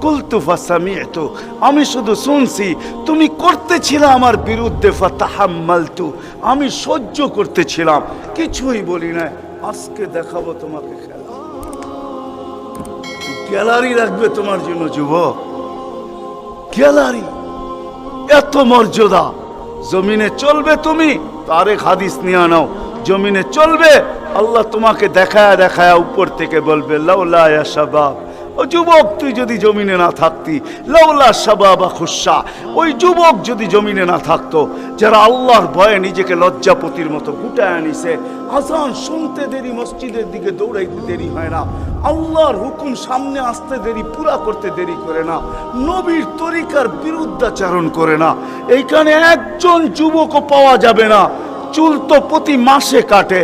কুলতু ফাসামি'তু, আমি শুধু শুনছি, তুমি করতেছিলে আমার বিরুদ্ধে। ফাতাহাম্মালতু, আমি সহ্য করতেছিলাম, কিছুই বলি নাই। আজকে দেখাবো তোমাকে খেলা, গ্যালারি রাখবে তোমার জন্য যুবক, গ্যালারি, এত মর্যাদা। জমিনে চলবে তুমি, তারেক হাদিস নিয়ে নাও, জমিনে চলবে, আল্লাহ তোমাকে দেখায়া দেখায়া উপর থেকে বলবে, লাউলা ইয়া শাবাব ও যুবক, তুই যদি জমিনে না থাকতি, লাউলা শাবাবা খুশা, ওই যুবক যদি জমিনে না থাকতো, যারা আল্লাহর ভয়ে নিজেকে লজ্জাপতির মতো গুটায় আনিছে, আজান শুনতে দেরি, মসজিদের দিকে দৌড়াইতে দেরি হয় না, আল্লাহর হুকুম সামনে আসতে দেরি, পুরা করতে দেরি করে না, নবীর তরিকার বিরুদ্ধাচারণ করে না, এইখানে একজন যুবকও পাওয়া যাবে না। চুল তো প্রতি মাসে কাটে,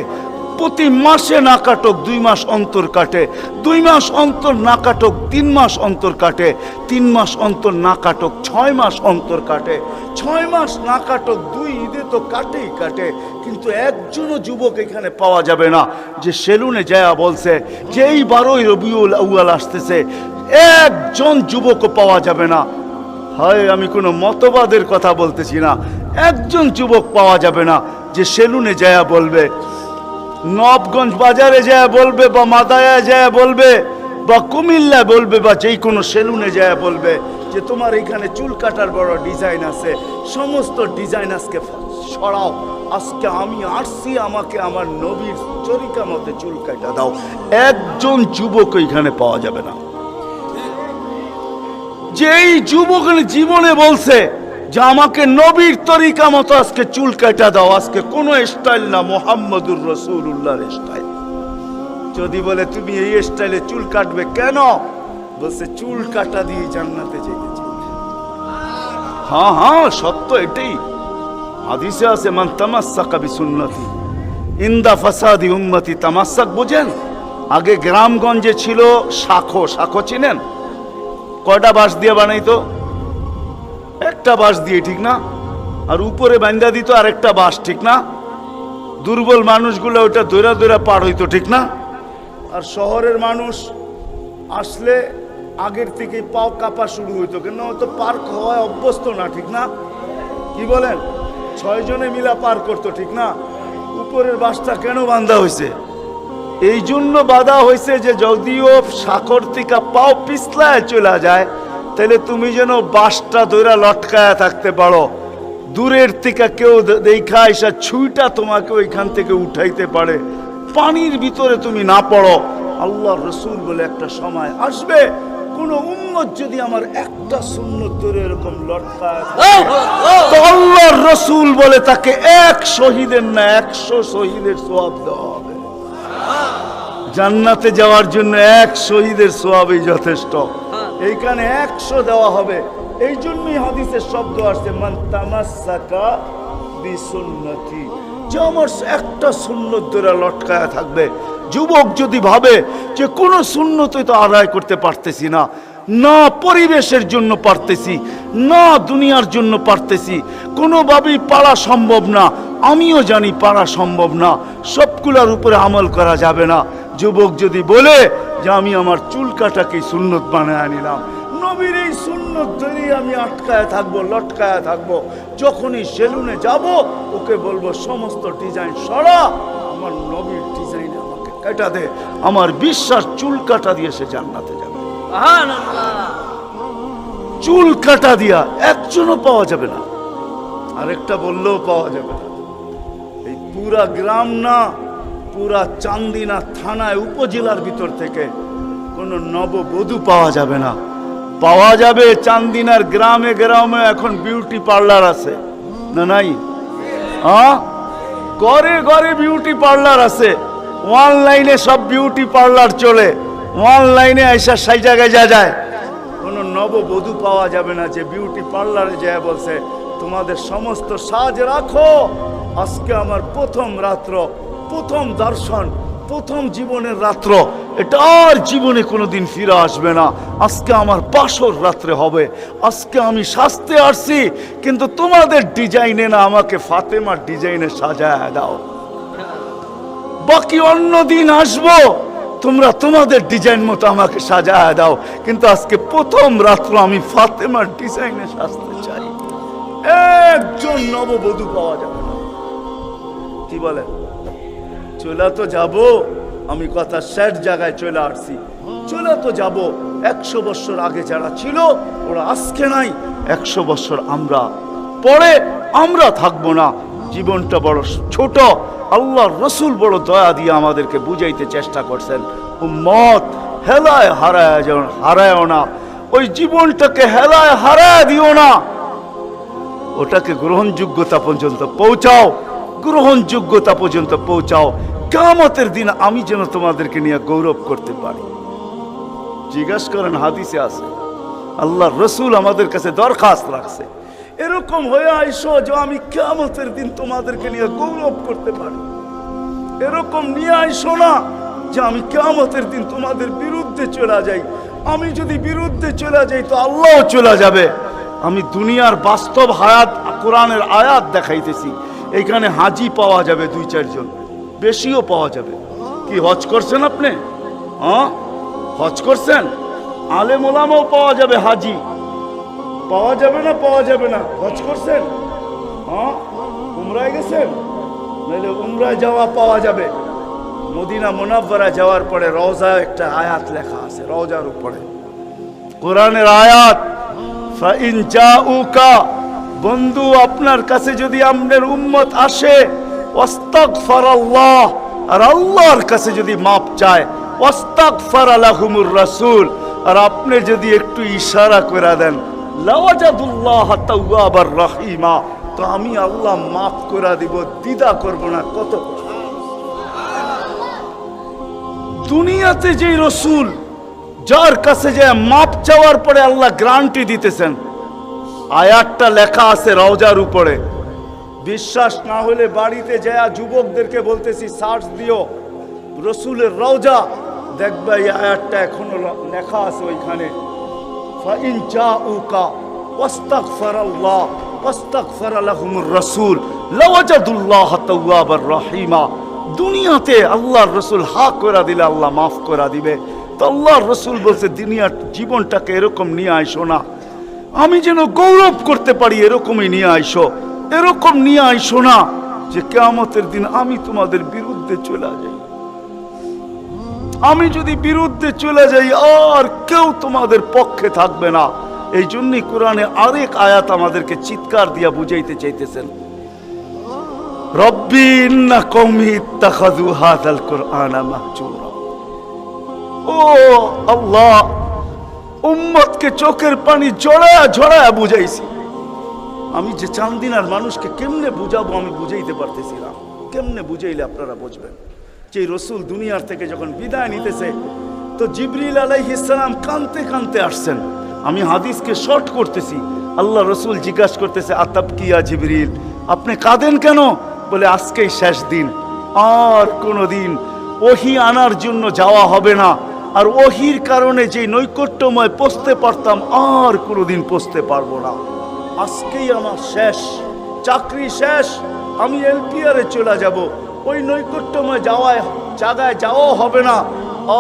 প্রতি মাসে না কাটক 2 মাস অন্তর কাটে, 2 মাস অন্তর না কাটক 3 মাস অন্তর কাটে, 3 মাস অন্তর না কাটক 6 মাস অন্তর কাটে, 6 মাস না কাটক 2 ঈদে তো কাটেই কাটে। কিন্তু একজনও যুবক এখানে পাওয়া যাবে না যে সেলুনে যায়া বলছে যে এই 12ই রবিউল আউয়াল আসতেছে, একজন যুবকও পাওয়া যাবে না। হয় আমি কোনো মতবাদের কথা বলতেছি না, একজন যুবক পাওয়া যাবে না যে সেলুনে যায়া বলবে, নবগঞ্জ বাজারে যায় বলবে, বা মাদায়া যায় বলবে, বা কুমিল্লা বলবে, বা যেই কোনো সেলুনে যায় বলবে যে তোমার এখানে চুল কাটার বড় ডিজাইন আছে, সমস্ত ডিজাইন আজকে সরাও, আজকে আমি আসছি, আমাকে আমার নবীর তরিকা মতে চুল কাটা দাও। একজন যুবক এখানে পাওয়া যাবে না। যেই যুবক জীবনে বলছে যে আমাকে নবীর তরিকা মতো আজকে চুল কাটা দাও, আজকে কোন স্টাইল না, মুহাম্মদুর রাসূলুল্লাহর স্টাইল। যদি বলে তুমি এই স্টাইলে চুল কাটবে কেন, বলছে চুল কাটা দিয়ে জান্নাতে যেতে চাই। হ্যাঁ হ্যাঁ, সত্য এটাই। হাদিসে আছে মান তামাসসাকা বিসুন্নতি ইনদা ফাসাদি উম্মতি। তামাসসাক বুঝেন? আগে গ্রামগঞ্জে ছিল শাখো, শাখো চিনেন? কয়টা বাঁশ দিয়ে বানাইতো? একটা বাঁশ দিয়ে, ঠিক না? আর উপরে বান্ধা দিত আরেকটা বাঁশ, ঠিক না? দুর্বল মানুষগুলো ওটা দৌড়া দৌড়া পার হইতো, ঠিক না? আর শহরের মানুষ আসলে আগের থেকে পাও কাঁপা শুরু হইতো, কেন তো পার হওয়ায় অভ্যস্ত না, ঠিক না? কি বলেন? 6 জনে মিলা পার করতো, ঠিক না? উপরের বাঁশটা কেন বাঁধা হয়েছে? এই জন্য বাঁধা হয়েছে যে যদিও সাকর থেকে পাও পিছলায় চলে যায়, তাহলে তুমি যেন বাঁশটা ধরে লটকায়া থাকতে পারো, দূরের থেকে কেউ দেখা এসা ছুঁইটা তোমাকে ওইখান থেকে উঠাইতে পারে, পানির ভিতরে তুমি না পড়ো। আল্লাহর রসুল বলে একটা সময় আসবে, কোন উম্মত যদি আমার একটা সুন্নত ধরে এরকম লটকায়, তো আল্লাহর রসুল বলে তাকে 1 শহীদের না 100 শহীদের সওয়াব দেওয়া হবে। জান্নাতে যাওয়ার জন্য 1 শহীদের সওয়াবই যথেষ্ট, এইখানে 100 দেওয়া হবে। এই জন্যই হাদিসের শব্দ আসছে মান তামাসসাকা বিসুন্নতি, যে আমার একটা সুন্নত ধরে লটকায়া থাকবে। যুবক যদি ভাবে যে কোনো সুন্নতই তো আদায় করতে পারতেছি না, না পরিবেশের জন্য পারতেছি, না দুনিয়ার জন্য পারতেছি, কোনোভাবেই পারা সম্ভব না, আমিও জানি পারা সম্ভব না, সবগুলোর উপরে আমল করা যাবে না। যুবক যদি বলে যে আমি আমার চুল কাটাকে সুন্নত বানায় নিলাম, নবীর এই সুন্নত ধরে আমি আটকায় থাকবো, লটকায় থাকবো, যখনই সেলুনে যাব ওকে বলবো সমস্ত ডিজাইন সরা, আমার নবীর ডিজাইনে আমাকে কাটা দে, আমার বিশ্বাস চুল কাটা দিয়ে সে জান্নাতে যাবে। চুল কাটা দিয়া একজনও পাওয়া যাবে না, আরেকটা বললেও পাওয়া যাবে না। এই পুরা গ্রাম না, পুরা চান্দিনা থানায় উপজেলার ভিতর থেকে কোনো নববধূ পাওয়া যাবে না। পাওয়া যাবে চান্দিনার গ্রামে গ্রামে এখন বিউটি পার্লার আছে না? নাই? হ্যাঁ, ঘরে ঘরে বিউটি পার্লার আছে, অনলাইনে সব বিউটি পার্লার চলে, অনলাইনে এসে সেই জায়গায় যায়। কোনো নববধূ পাওয়া যাবে না যে বিউটি পার্লারে যায় বলছে তোমাদের সমস্ত সাজ রাখো, আজকে আমার প্রথম রাত্র, প্রথম দর্শন, প্রথম জীবনের রাত্র, এটা আর জীবনে কোনোদিন ফিরে আসবে না, আজকে আমার বাসর রাত্রে হবে, আজকে আমি সাজতে আসছি, কিন্তু তোমাদের ডিজাইনে না, আমাকে ফাতেমার ডিজাইনে সাজায় দাও, বাকি অন্য দিন আসবো, তোমরা তোমাদের ডিজাইন মতো আমাকে সাজায় দাও, কিন্তু আজকে প্রথম রাত্র আমি ফাতেমার ডিজাইনে সাজতে চাই। একজন নববধূ পাওয়া যাবে না। কি বলেন? চলে তো যাব, আমি কথা শেষ জায়গায় চলে আসছি, চলে তো যাব। 100 বছর আগে যারা ছিল ওরা আজকে নাই, 100 বছর আমরা পরে আমরা থাকবো না। জীবনটা বড় ছোট, আল্লাহর রসুল বড় দয়া দিয়ে আমাদেরকে বুঝাইতে চেষ্টা করছেন, উম্মত হেলায় হারায় না, ওই জীবনটাকে হেলায় হারায় দিও না, ওটাকে গ্রহণযোগ্যতা পর্যন্ত পৌঁছাও, গ্রহণযোগ্যতা পর্যন্ত পৌঁছাও। কিয়ামতের দিন আমি যেন তোমাদেরকে নিয়ে গৌরব করতে পারি। জিজ্ঞাসা করেন, হাদিসে আছে, আল্লাহর রাসূল আমাদের কাছে দরখাস্ত রাখছে, এরকম হয়ে আইসো যে আমি কিয়ামতের দিন তোমাদেরকে নিয়ে গৌরব করতে পারি। এরকম নিয়ে আইসো না যে আমি কিয়ামতের দিন তোমাদের বিরুদ্ধে চলে যাই। আমি যদি বিরুদ্ধে চলে যাই তো আল্লাহও চলে যাবে। আমি দুনিয়ার বাস্তব হায়াত, কোরআনের আয়াত দেখাইতেছি। এইখানে হাজি পাওয়া যাবে 2-4 জন, বেশিও পাওয়া যাবে। কি হজ করছেন আপনি? হ্যাঁ, হজ করছেন? আলেম ওলামাও পাওয়া যাবে, হাজি পাওয়া যাবে না? পাওয়া যাবে না? হজ করছেন? হ্যাঁ, উমরায় গেছেন? নাহলে উমরায় যাওয়া পাওয়া যাবে। মদিনা মুনাওয়ারা যাওয়ার পরে রওজা একটা আয়াত লেখা আছে, রওজার উপরে কোরআনের আয়াত, ফাইন জাউকা, বন্ধু আপনার কাছে যদি আপনার উম্মত আসে, ওয়াস্তাগফিরাল্লাহ, আর আল্লাহর কাছে যদি মাপ চায়, ওয়াস্তাগফারা লাহুমুর রাসূল, আর আপনি যদি একটু ইশারা করে দেন, লাওয়াজাদুল্লাহ তাওয়াবার রহিমা, তো আমি আল্লাহ মাফ করে দিব, দ্বিধা করব না। কত দুনিয়াতে যে রসুল যার কাছে যে মাপ চাওয়ার পরে আল্লাহ গ্যারান্টি দিতেছেন, আয়াতটা লেখা আছে রওজার উপরে। বিশ্বাস না হলে বাড়িতে যায় যুবকদেরকে বলতেছি, সার্চ দিও রসুলের রওজা, দেখবা এই আয়াতটা এখনো লেখা আছে ওইখানে। ফাইন জাউকা ওয়াস্তাগফিরাল্লাহ ওয়াস্তাগফারা লাহুমুর রাসূল লাওয়াজাদুল্লাহ তাওয়াবার রহিমা। দুনিয়াতে আল্লাহর রসুল হক করে দিলে আল্লাহ মাফ করে দিবে। তো আল্লাহর রসুল বলছে, দুনিয়ার জীবনটাকে এরকম নিয়ে আইসো না, আমি যেন গৌরব করতে পারি, এরকমই নিয়ে আইসো। এরকম নিয়ে আইসো না যে কিয়ামতের দিন আমি তোমাদের বিরুদ্ধে চলে যাই। আমি যদি বিরুদ্ধে চলে যাই আর কেউ তোমাদের পক্ষে থাকবে না। এই জন্যই কোরআনে আরেক আয়াত আমাদেরকে চিৎকার দিয়া বুঝাইতে চাইতেছেন, রব্বি ইন্না কওমি ইত্তাখাযু হাযাল কুরআনা মাহজুরা। ও আল্লাহ, উম্মতকে চোখের পানি ঝরায়া ঝরায়া বুঝাইছি। আমি যে চান্দিনার মানুষকে কেমনে বুঝাবো আমি বুঝাইতে পারতেছি না। কেমনে বুঝাইলে আপনারা বুঝবেন? যে রসুল দুনিয়ার থেকে যখন বিদায় নিতেছে, তো জিবরিল আলাইহিস সালাম কাঁদতে কাঁদতে আসছেন। আমি হাদিসকে শর্ট করতেছি। আল্লাহ রসুল জিজ্ঞাসা করতেছে, আতাবকিয়া জিবরিল, আপনি কাঁদেন কেন? বলে আজকেই শেষ দিন, আর কোনোদিন ওহী আনার জন্য যাওয়া হবে না। আর ওহীর কারণে যে নৈকট্যময় পৌঁছতে পারতাম, আর কোনোদিন পৌঁছতে পারবো না। আজকেই আমার শেষ, চাকরি শেষ, আমি এলপিআরে চলে যাব। ওই নৈকট্যময় জায়গায় যাওয়াও হবে না।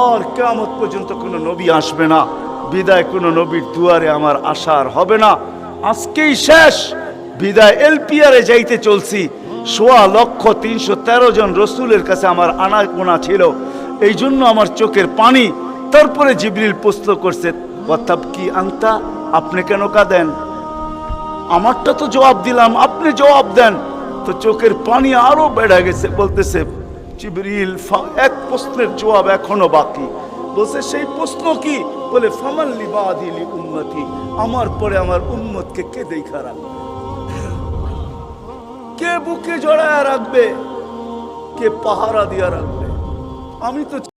আর কিয়ামত পর্যন্ত কোনো নবী আসবে না। বিদায় কোনো নবীর দুয়ারে আমার আশার হবে না। আজকেই শেষ বিদায়, এলপিআরে যাইতে চলছি। 16,313 জন রসুলের কাছে আমার আনাগোনা ছিল, এই জন্য আমার চোখের পানি। তারপরে জিবরিল প্রশ্ন করছে, ওয়াতাবকি আনতা, আপনি কেন কাঁদেন? আমারটা তো জবাব দিলাম, আপনি জবাব দেন। তো চোখের পানি আরো বেড়ে গেছে। বলতেছে জিবরিল, এক প্রশ্নের জবাব এখনো বাকি। বলছে, সেই প্রশ্ন কি? বলে, ফামান লিবাদি লি উম্মতি, আমার পরে আমার উম্মতকে কে দেখা রাখবে? কে বুকে জড়ায়া রাখবে? কে পাহারা দিয়া রাখবে? আমি তো